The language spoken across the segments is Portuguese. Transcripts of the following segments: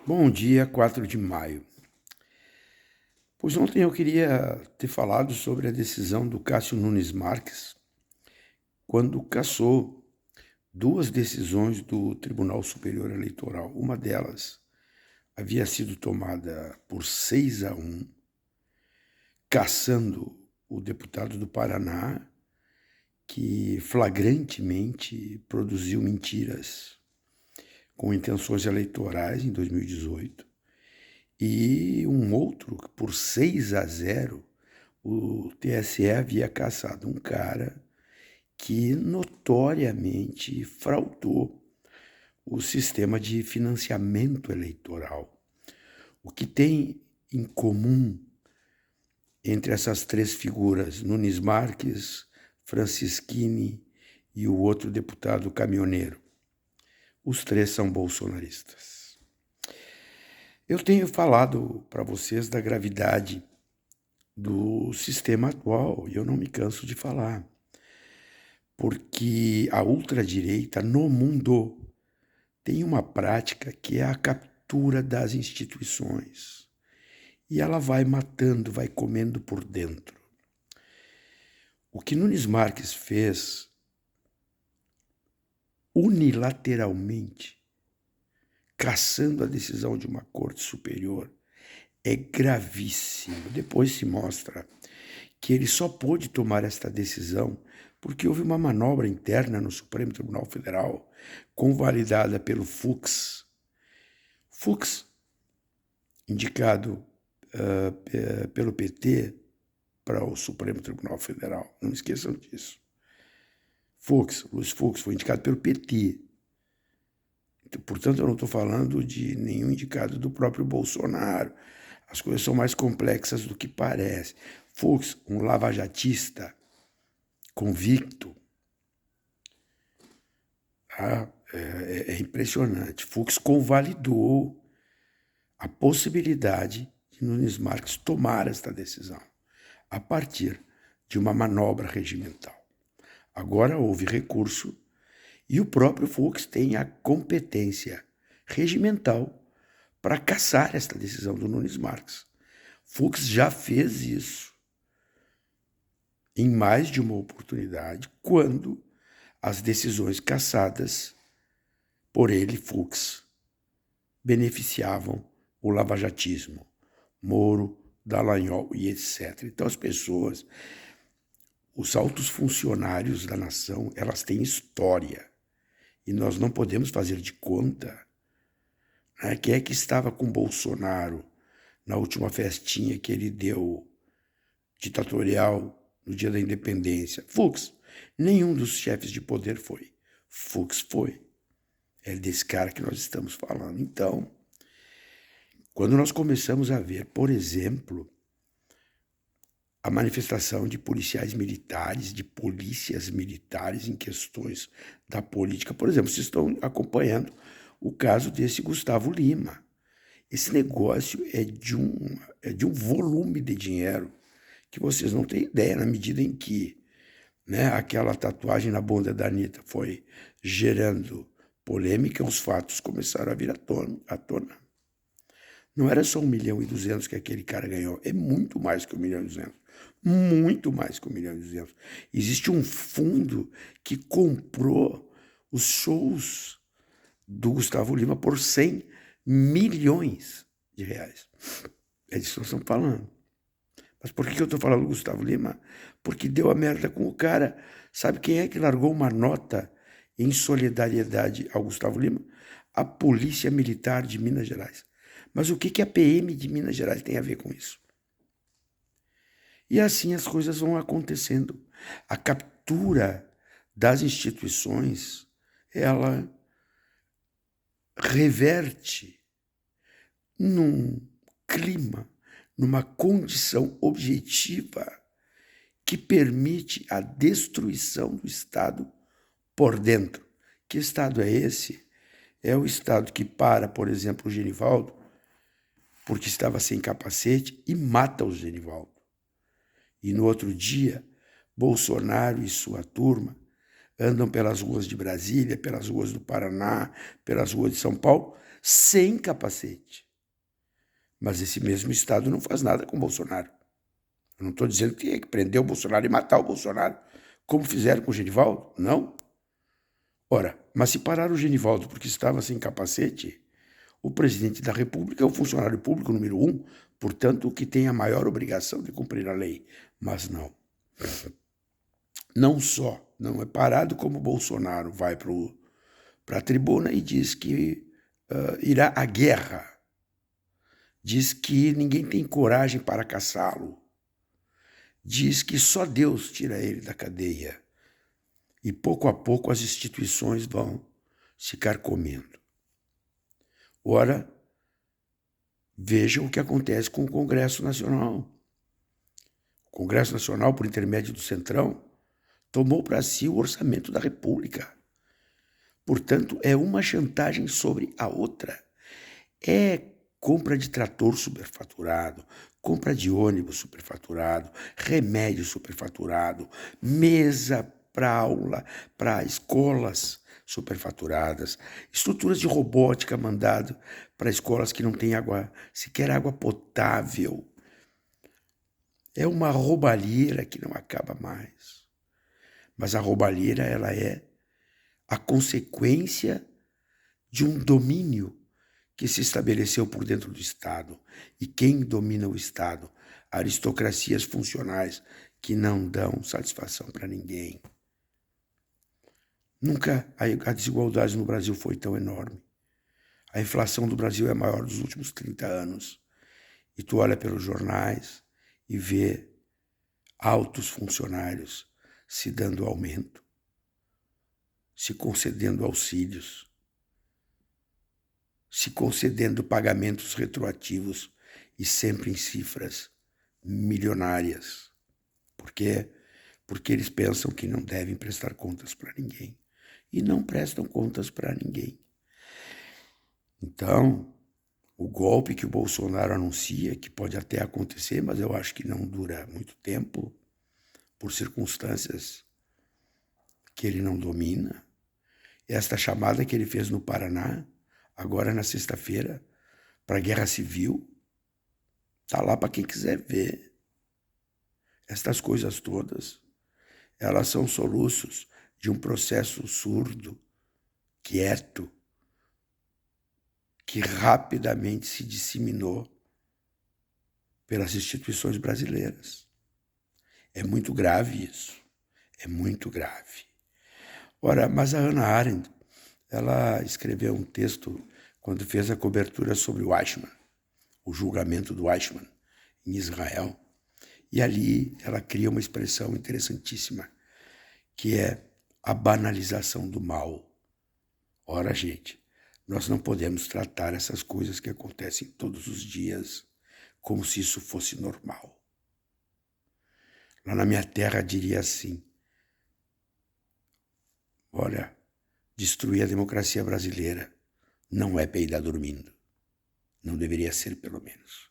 Bom dia, 4 de maio. Pois ontem eu queria ter falado sobre a decisão do Cássio Nunes Marques, quando cassou duas decisões do Tribunal Superior Eleitoral. Uma delas havia sido tomada por 6-1, cassando o deputado do Paraná, que flagrantemente produziu mentiras com intenções eleitorais em 2018. E um outro, por 6-0, o TSE havia cassado um cara que notoriamente fraudou o sistema de financiamento eleitoral. O que tem em comum entre essas três figuras, Nunes Marques, Francisquini e o outro deputado caminhoneiro? Os três são bolsonaristas. Eu tenho falado para vocês da gravidade do sistema atual e eu não me canso de falar, porque a ultradireita no mundo tem uma prática que é a captura das instituições e ela vai matando, vai comendo por dentro. O que Nunes Marques fez unilateralmente, cassando a decisão de uma corte superior, é gravíssimo. Depois se mostra que ele só pôde tomar esta decisão porque houve uma manobra interna no Supremo Tribunal Federal, convalidada pelo Fux. Fux, indicado pelo PT para o Supremo Tribunal Federal. Não esqueçam disso. Luiz Fux, foi indicado pelo PT. Portanto, eu não estou falando de nenhum indicado do próprio Bolsonaro. As coisas são mais complexas do que parece. Fux, um lavajatista convicto, é impressionante. Fux convalidou a possibilidade de Nunes Marques tomar esta decisão a partir de uma manobra regimental. Agora houve recurso e o próprio Fux tem a competência regimental para cassar esta decisão do Nunes Marques. Fux já fez isso em mais de uma oportunidade, quando as decisões cassadas por ele, Fux, beneficiavam o lavajatismo, Moro, Dallagnol e etc. Então as pessoas, os altos funcionários da nação, elas têm história e nós não podemos fazer de conta, né? Quem é que estava com Bolsonaro na última festinha que ele deu ditatorial no dia da independência? Fux. Nenhum dos chefes de poder foi. Fux foi. É desse cara que nós estamos falando. Então, quando nós começamos a ver, por exemplo, a manifestação de policiais militares, de polícias militares em questões da política, por exemplo, vocês estão acompanhando o caso desse Gustavo Lima. Esse negócio é de um volume de dinheiro que vocês não têm ideia, na medida em que, né, aquela tatuagem na bunda da Anitta foi gerando polêmica, os fatos começaram a vir à tona. Não era só 1.200.000 que aquele cara ganhou, é muito mais que 1.200.000. Muito mais que 1.200.000. Existe um fundo que comprou os shows do Gustavo Lima por 100 milhões de reais. É disso que nós estamos falando. Mas por que eu estou falando do Gustavo Lima? Porque deu a merda com o cara. Sabe quem é que largou uma nota em solidariedade ao Gustavo Lima? A Polícia Militar de Minas Gerais. Mas o que a PM de Minas Gerais tem a ver com isso? E assim as coisas vão acontecendo. A captura das instituições, ela reverte num clima, numa condição objetiva que permite a destruição do Estado por dentro. Que Estado é esse? É o Estado que para, por exemplo, o Genivaldo, porque estava sem capacete, e mata o Genivaldo. E no outro dia, Bolsonaro e sua turma andam pelas ruas de Brasília, pelas ruas do Paraná, pelas ruas de São Paulo, sem capacete. Mas esse mesmo Estado não faz nada com o Bolsonaro. Eu não estou dizendo que tem que prender o Bolsonaro e matar o Bolsonaro, como fizeram com o Genivaldo, não. Ora, mas se pararam o Genivaldo porque estava sem capacete, o presidente da República é o funcionário público número 1, portanto, o que tem a maior obrigação de cumprir a lei. Mas não. Não só não é parado, como Bolsonaro vai para a tribuna e diz que irá à guerra. Diz que ninguém tem coragem para caçá-lo. Diz que só Deus tira ele da cadeia. E pouco a pouco as instituições vão se carcomendo. Ora, veja o que acontece com o Congresso Nacional. O Congresso Nacional, por intermédio do Centrão, tomou para si o orçamento da República. Portanto, é uma chantagem sobre a outra. É compra de trator superfaturado, compra de ônibus superfaturado, remédio superfaturado, mesa para aula, para escolas superfaturadas, estruturas de robótica mandado para escolas que não têm água, sequer água potável. É uma roubalheira que não acaba mais. Mas a roubalheira, ela é a consequência de um domínio que se estabeleceu por dentro do Estado. E quem domina o Estado? Aristocracias funcionais que não dão satisfação para ninguém. Nunca a desigualdade no Brasil foi tão enorme. A inflação do Brasil é a maior dos últimos 30 anos. E tu olha pelos jornais e vê altos funcionários se dando aumento, se concedendo auxílios, se concedendo pagamentos retroativos e sempre em cifras milionárias. Por quê? Porque eles pensam que não devem prestar contas para ninguém. E não prestam contas para ninguém. Então, o golpe que o Bolsonaro anuncia, que pode até acontecer, mas eu acho que não dura muito tempo, por circunstâncias que ele não domina, esta chamada que ele fez no Paraná, agora na sexta-feira, para a guerra civil, está lá para quem quiser ver. Estas coisas todas, elas são soluços de um processo surdo, quieto, que rapidamente se disseminou pelas instituições brasileiras. É muito grave isso, é muito grave. Ora, mas a Hannah Arendt, ela escreveu um texto quando fez a cobertura sobre o Eichmann, o julgamento do Eichmann em Israel, e ali ela cria uma expressão interessantíssima, que é a banalização do mal. Ora, gente, nós não podemos tratar essas coisas que acontecem todos os dias como se isso fosse normal. Lá na minha terra diria assim: olha, destruir a democracia brasileira não é peidar dormindo. Não deveria ser, pelo menos.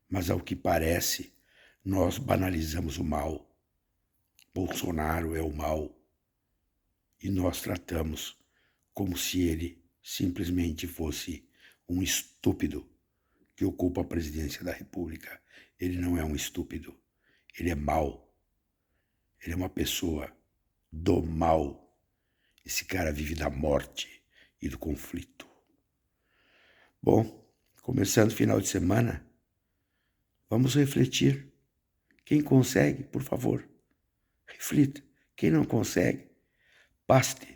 Mas, ao que parece, nós banalizamos o mal. Bolsonaro é o mal. E nós tratamos como se ele simplesmente fosse um estúpido que ocupa a presidência da República. Ele não é um estúpido. Ele é mau. Ele é uma pessoa do mal. Esse cara vive da morte e do conflito. Bom, começando o final de semana, vamos refletir. Quem consegue, por favor, reflita. Quem não consegue, baste